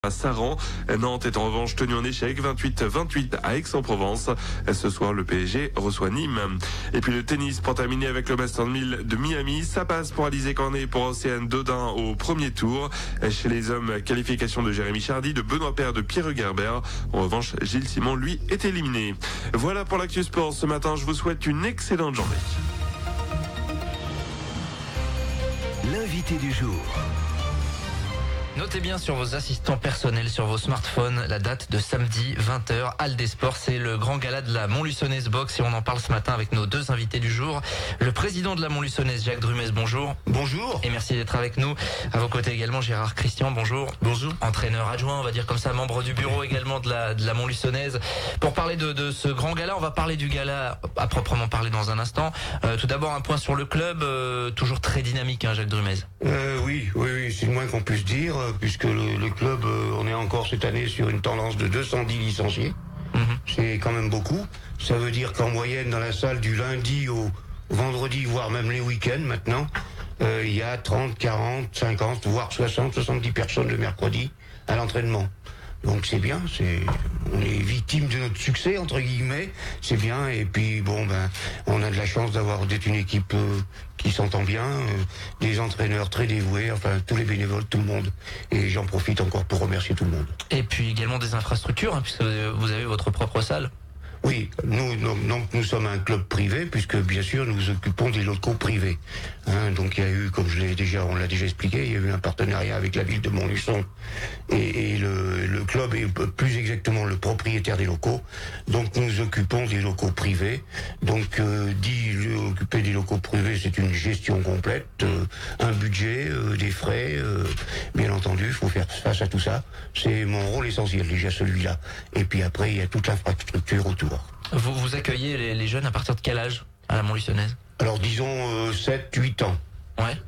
À Saran, Nantes est en revanche tenu en échec 28-28 à Aix-en-Provence. Ce soir, le PSG reçoit Nîmes. Et puis le tennis pour terminer avec le Masters 1000 de Miami. Ça passe pour Alizé Cornet et pour Océane Dodin au premier tour. Chez les hommes, qualification de Jérémy Chardy, de Benoît Paire, de Pierre Gerber. En revanche, Gilles Simon, lui, est éliminé. Voilà pour l'actu sport ce matin. Je vous souhaite une excellente journée. L'invité du jour. Notez bien sur vos assistants personnels, sur vos smartphones, la date de samedi 20h. Halle des Sports, c'est le grand gala de la Montluçonnaise Boxe et on en parle ce matin avec nos deux invités du jour. Le président de la Montluçonnaise, Jacques Drumès, bonjour. Bonjour. Et merci d'être avec nous. À vos côtés également, Gérard Christian, bonjour. Bonjour. Entraîneur adjoint, on va dire comme ça, membre du bureau également de la Montluçonnaise. Pour parler de ce grand gala, on va parler du gala à proprement parler dans un instant. Tout d'abord, un point sur le club, toujours très dynamique, hein, Jacques Drumès. Oui, c'est le moins qu'on puisse dire, puisque le club, on est encore cette année sur une tendance de 210 licenciés. C'est quand même beaucoup. Ça veut dire qu'en moyenne, dans la salle, du lundi au vendredi, voire même les week-ends maintenant, il y a 30, 40, 50, voire 60, 70 personnes le mercredi à l'entraînement. Donc c'est bien, on est victime de notre succès entre guillemets, c'est bien. Et puis on a de la chance d'être une équipe qui s'entend bien, des entraîneurs très dévoués, enfin tous les bénévoles, tout le monde. Et j'en profite encore pour remercier tout le monde. Et puis également des infrastructures, hein, puisque vous avez votre propre salle. Oui, nous sommes un club privé, puisque bien sûr nous occupons des locaux privés. Donc il y a eu, comme on l'a déjà expliqué, il y a eu un partenariat avec la ville de Montluçon et le club est plus exactement le propriétaire des locaux. Donc nous occupons des locaux privés. Donc occuper des locaux privés, c'est une gestion complète, un budget, des frais, bien entendu, il faut faire face à tout ça. C'est mon rôle essentiel déjà celui-là. Et puis après il y a toute l'infrastructure autour. Vous accueillez les jeunes à partir de quel âge à la Montluçonnaise? Alors disons 7-8 ans. Ouais.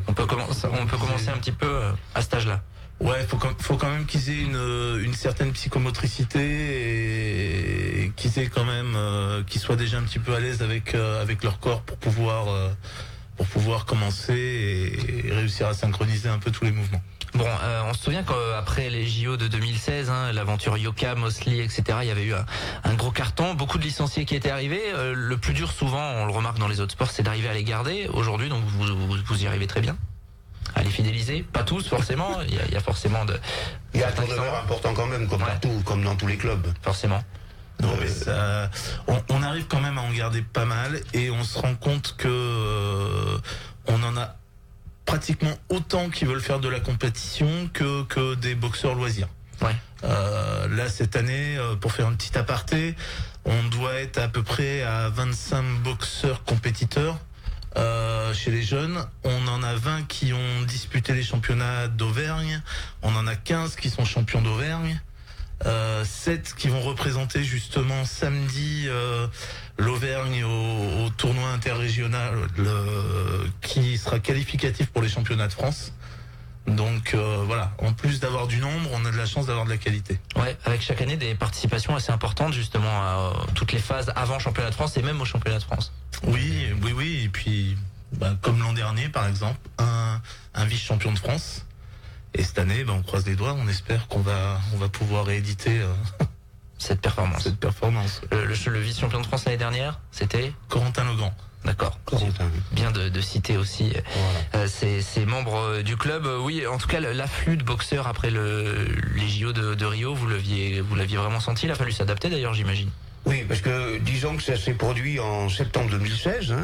On peut commencer un petit peu à cet âge-là. Ouais, faut quand même qu'ils aient une certaine psychomotricité et qu'ils aient quand même qu'ils soient déjà un petit peu à l'aise avec leur corps pour pouvoir commencer et réussir à synchroniser un peu tous les mouvements. Bon, on se souvient qu'après les JO de 2016, l'aventure Yoka, Mosley, etc., il y avait eu un gros carton, beaucoup de licenciés qui étaient arrivés. Le plus dur, souvent, on le remarque dans les autres sports, c'est d'arriver à les garder. Aujourd'hui, donc vous y arrivez très bien à les fidéliser. Pas tous, forcément. Il y a forcément il y a un turnover important quand même, comme partout, comme dans tous les clubs. Forcément. Non, mais ça, on arrive quand même à en garder pas mal et on se rend compte que on en a pratiquement autant qui veulent faire de la compétition que des boxeurs loisirs. Ouais. Là, cette année, pour faire un petit aparté, on doit être à peu près à 25 boxeurs compétiteurs chez les jeunes. On en a 20 qui ont disputé les championnats d'Auvergne. On en a 15 qui sont champions d'Auvergne. 7 qui vont représenter justement samedi l'Auvergne au tournoi interrégional qui sera qualificatif pour les championnats de France. Donc voilà, en plus d'avoir du nombre, on a de la chance d'avoir de la qualité. Ouais, avec chaque année des participations assez importantes justement à toutes les phases avant championnat de France et même au championnat de France. Oui, et puis comme l'an dernier par exemple, un vice-champion de France. Et cette année, on croise les doigts, on espère qu'on va pouvoir rééditer cette performance. Le vice-champion de France l'année dernière, c'était Corentin Legrand. D'accord. Bien de citer aussi ces membres du club. Oui, en tout cas, l'afflux de boxeurs après les JO de Rio, vous l'aviez vraiment senti. Il a fallu s'adapter d'ailleurs, j'imagine. Oui, parce que disons que ça s'est produit en septembre 2016,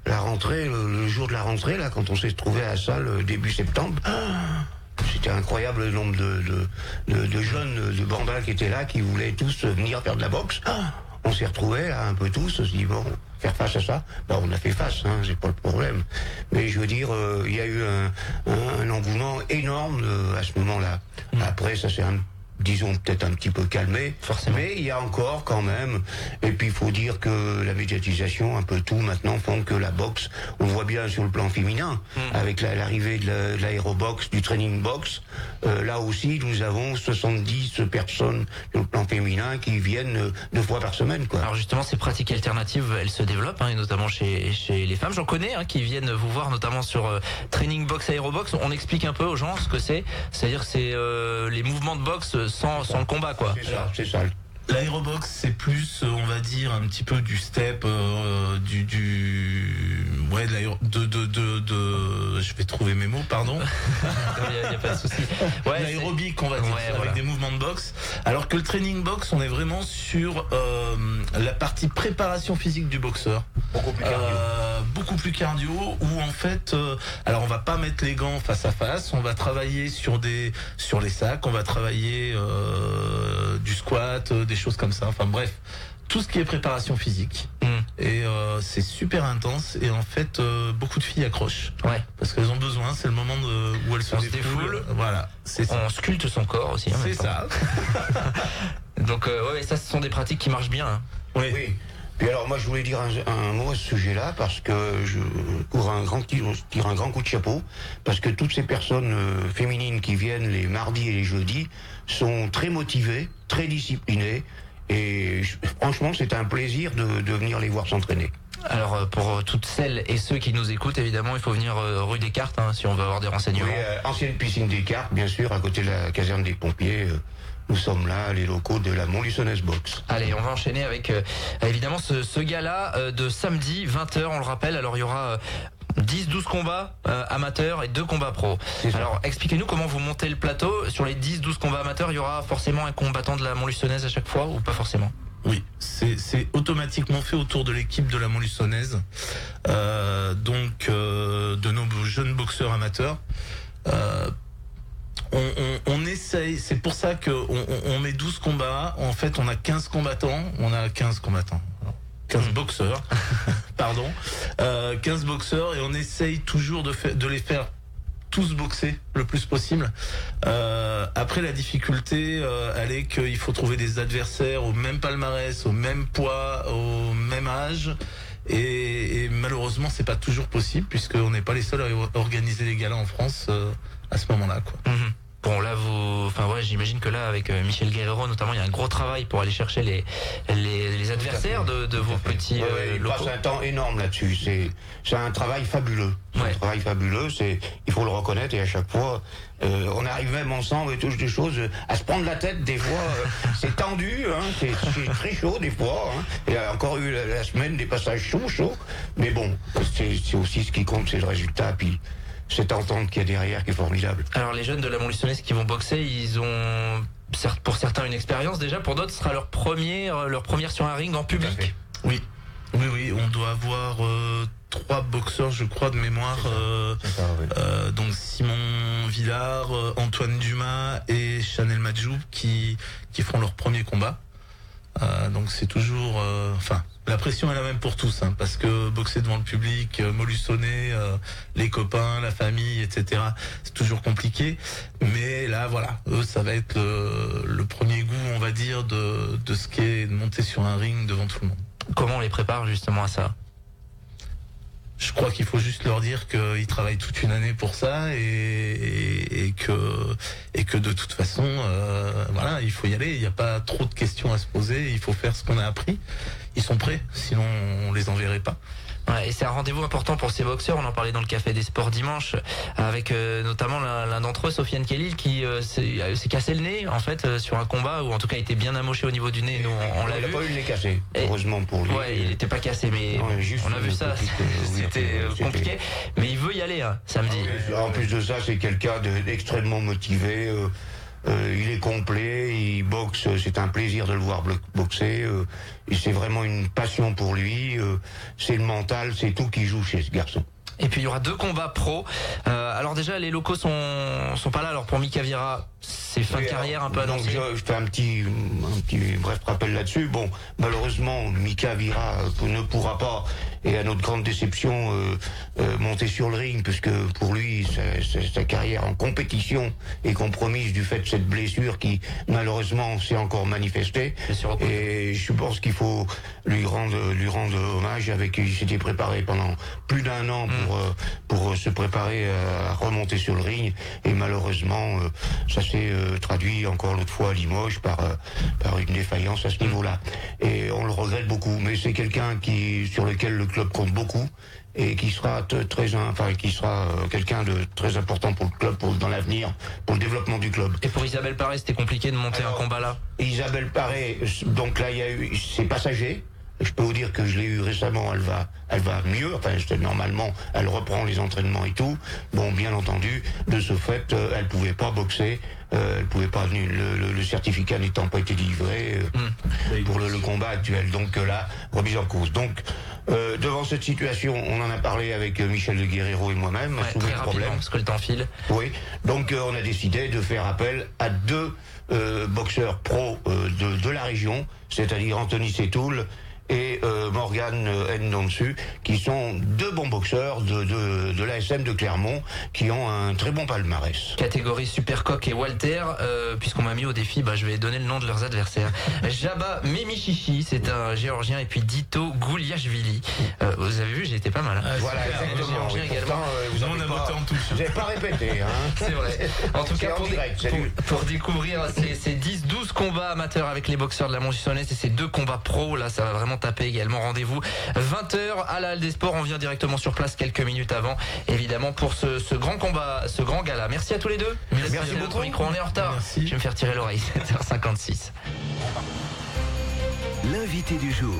la rentrée, le jour de la rentrée, là, quand on s'est trouvé à la salle début septembre, c'était incroyable le nombre de jeunes, de bandins qui étaient là, qui voulaient tous venir faire de la boxe. On s'est retrouvés là un peu tous, on se dit faire face à ça, on a fait face, c'est pas le problème. Mais je veux dire, il y a eu un engouement énorme à ce moment-là. Après, ça s'est un disons peut-être un petit peu calmé. Forcément. Mais il y a encore quand même, et puis il faut dire que la médiatisation, un peu tout maintenant, font que la boxe, on voit bien sur le plan féminin, avec l'arrivée de l'aérobox, du training box, là aussi nous avons 70 personnes sur le plan féminin qui viennent 2 fois par semaine, quoi. Alors justement, ces pratiques alternatives, elles se développent, et notamment chez les femmes. J'en connais qui viennent vous voir, notamment sur training box, aérobox. On explique un peu aux gens ce que c'est. C'est-à-dire que c'est les mouvements de boxe sans le combat, quoi. C'est ça. L'aérobox, c'est plus, on va dire, un petit peu du step, ouais, je vais trouver mes mots, pardon. Il y a pas de souci. Ouais, l'aérobic, on va dire, avec voilà. des mouvements de boxe. Alors que le training box, on est vraiment sur la partie préparation physique du boxeur. Beaucoup plus cardio, où en fait, alors on va pas mettre les gants face à face, on va travailler sur les sacs, on va travailler du squat, des choses comme ça. Enfin bref, tout ce qui est préparation physique. Et c'est super intense, et en fait beaucoup de filles accrochent. Ouais. Parce qu'elles ont besoin, c'est le moment où elles se défoulent. Voilà, c'est ça. On sculpte son corps aussi. C'est ça. Donc ouais, ça, ce sont des pratiques qui marchent bien. Hein. Oui. Puis alors moi je voulais dire un mot à ce sujet-là, parce que je tire un grand coup de chapeau, parce que toutes ces personnes féminines qui viennent les mardis et les jeudis sont très motivées, très disciplinées, et franchement c'est un plaisir de venir les voir s'entraîner. Alors pour toutes celles et ceux qui nous écoutent, évidemment, il faut venir rue Descartes, si on veut avoir des renseignements. Oui, ancienne piscine Descartes, bien sûr, à côté de la caserne des pompiers. Nous sommes là, les locaux de la Montluçonnaise Boxe. Allez, on va enchaîner avec évidemment ce gala de samedi 20h, on le rappelle. Alors il y aura 10-12 combats amateurs et 2 combats pro. Alors expliquez-nous comment vous montez le plateau. Sur les 10-12 combats amateurs, il y aura forcément un combattant de la Montluçonnaise à chaque fois, ou pas forcément? Oui, c'est automatiquement fait autour de l'équipe de la Montluçonnaise, donc de nos jeunes boxeurs amateurs. On essaye, c'est pour ça qu'on met 12 combats. En fait, on a 15 combattants. 15 boxeurs, pardon. 15 boxeurs, et on essaye toujours de les faire tous boxer le plus possible. Après, la difficulté, elle est qu'il faut trouver des adversaires au même palmarès, au même poids, au même âge. Et malheureusement, c'est pas toujours possible, puisqu'on n'est pas les seuls à organiser les galas en France à ce moment-là, quoi. Bon, là, j'imagine que là, avec Michel Guerrero, notamment, il y a un gros travail pour aller chercher les adversaires de vos petits il locaux. passe un temps énorme là-dessus. C'est un travail fabuleux. Un travail fabuleux. Il faut le reconnaître, et à chaque fois, on arrive même ensemble et touche des choses à se prendre la tête. Des fois, c'est tendu, c'est très chaud des fois. Il y a encore eu la semaine des passages chauds. Mais bon, c'est aussi ce qui compte, c'est le résultat. Puis cette entente qu'il y a derrière qui est formidable. Alors les jeunes de la Montluçonnaise qui vont boxer, ils ont pour certains une expérience déjà, pour d'autres ce sera leur première sur un ring en public. Oui, on doit avoir 3 boxeurs, je crois, de mémoire. Donc Simon Villard, Antoine Dumas et Chanel Madjoub qui feront leur premier combat. Donc c'est toujours, la pression est la même pour tous, parce que boxer devant le public, Montluçonnais, les copains, la famille, etc., c'est toujours compliqué. Mais là, voilà, eux, ça va être le premier goût, on va dire, de ce qu'est de monter sur un ring devant tout le monde. Comment on les prépare justement à ça? Je crois qu'il faut juste leur dire qu'ils travaillent toute une année pour ça, et que de toute façon, voilà, il faut y aller. Il n'y a pas trop de questions à se poser. Il faut faire ce qu'on a appris. Ils sont prêts, sinon on les enverrait pas. Ouais, et c'est un rendez-vous important pour ces boxeurs. On en parlait dans le Café des Sports dimanche, avec notamment l'un d'entre eux, Sofiane Khalil, qui s'est cassé le nez en fait sur un combat, ou en tout cas était bien amoché au niveau du nez. Nous on l'a vu. Il n'a pas eu le nez cassé, heureusement pour lui. Ouais, il n'était pas cassé, mais non, on a vu ça. C'était compliqué, mais il veut y aller samedi. En plus de ça, c'est quelqu'un d'extrêmement motivé. Il est complet, il boxe, c'est un plaisir de le voir boxer, et c'est vraiment une passion pour lui, c'est le mental, c'est tout qui joue chez ce garçon. Et puis il y aura 2 combats pro. Alors déjà les locaux sont pas là. Alors pour Mika Vira, c'est fin de carrière un peu annoncé. Donc je fais un petit bref rappel là-dessus. Bon, malheureusement Mika Vira ne pourra pas. et à notre grande déception monté sur le ring, puisque pour lui sa carrière en compétition est compromise du fait de cette blessure qui malheureusement s'est encore manifestée. Et je pense qu'il faut lui rendre hommage. Il s'était préparé pendant plus d'1 an pour se préparer à remonter sur le ring, et malheureusement ça s'est traduit encore l'autre fois à Limoges par une défaillance à ce niveau-là. Et on le regrette beaucoup, mais c'est quelqu'un sur lequel le club compte beaucoup et qui sera quelqu'un de très important pour le club dans l'avenir, pour le développement du club. Et pour Isabelle Paré, c'était compliqué de monter un combat là? Isabelle Paré, donc là c'est passager. Je peux vous dire que je l'ai eu récemment, elle va mieux, normalement, elle reprend les entraînements et tout. Bon, bien entendu, de ce fait, elle pouvait pas boxer, elle pouvait pas venir, le certificat n'étant pas été livré pour le combat actuel. Donc là, remise en cause. Donc, devant cette situation, on en a parlé avec Michel de Guerrero et moi-même, très rapidement, parce que le temps file. Oui, donc on a décidé de faire appel à 2 boxeurs pros de la région, c'est-à-dire Anthony Setoul et Morgan Ndonsu, qui sont 2 bons boxeurs de l'ASM de Clermont, qui ont un très bon palmarès. Catégorie Supercoq et Walter, puisqu'on m'a mis au défi, je vais donner le nom de leurs adversaires. Jabba Memichichi, c'est un Géorgien, et puis Dito Gouliashvili. Vous avez vu, j'ai été pas mal. Voilà, exactement. Géorgien également. Vous n'avez pas répété. C'est vrai. En tout cas, pour découvrir ces 10-12 combats amateurs avec les boxeurs de la Montgissonnaise et ces 2 combats pro, là, ça va vraiment taper également. Rendez-vous 20h à la Halle des Sports. On vient directement sur place quelques minutes avant, évidemment, pour ce grand combat, ce grand gala. Merci à tous les deux. Merci beaucoup. Micro, on est en retard. Merci. Je vais me faire tirer l'oreille. 7h56. L'invité du jour.